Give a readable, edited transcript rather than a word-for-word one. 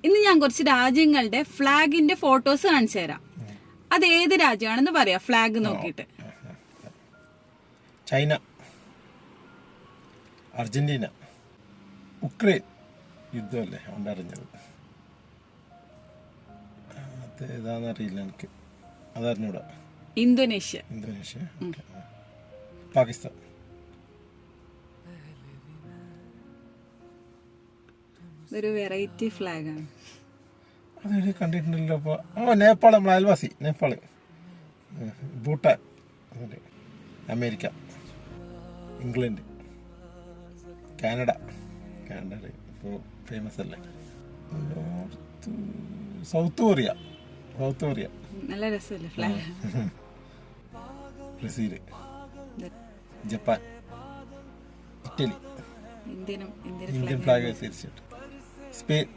ഇന്ന് ഞാൻ കുറച്ച് രാജ്യങ്ങളുടെ ഫ്ലാഗിന്റെ ഫോട്ടോസ് കാണിച്ചു തരാം. അത് ഏത് രാജ്യമാണെന്ന് പറയാം ഫ്ലാഗ് നോക്കിയിട്ട്. ചൈന, അർജന്റീന, ഉക്രൈൻ യുദ്ധമല്ലേ അതുകൊണ്ട് അറിഞ്ഞത്. അത് ഏതാണെന്നറിയില്ല എനിക്ക്, അതറിഞ്ഞൂടാ. ഇന്തോനേഷ്യ, പാകിസ്ഥാൻ, ഒരു വെറൈറ്റി ഫ്ലാഗാണ്. അതൊരു കണ്ടിട്ടുണ്ടല്ലോ. അപ്പോൾ നേപ്പാൾ, നമ്മളെ അയൽവാസി Nepal, Bhutan, America, England, Canada ഇപ്പോൾ ഫേമസ് അല്ലേ. സൗത്ത് കൊറിയ നല്ല രസമല്ലേ flag. Brazil, Japan, Italy, Indian flag തീർച്ചയായിട്ടും. സ്പെയിൻ,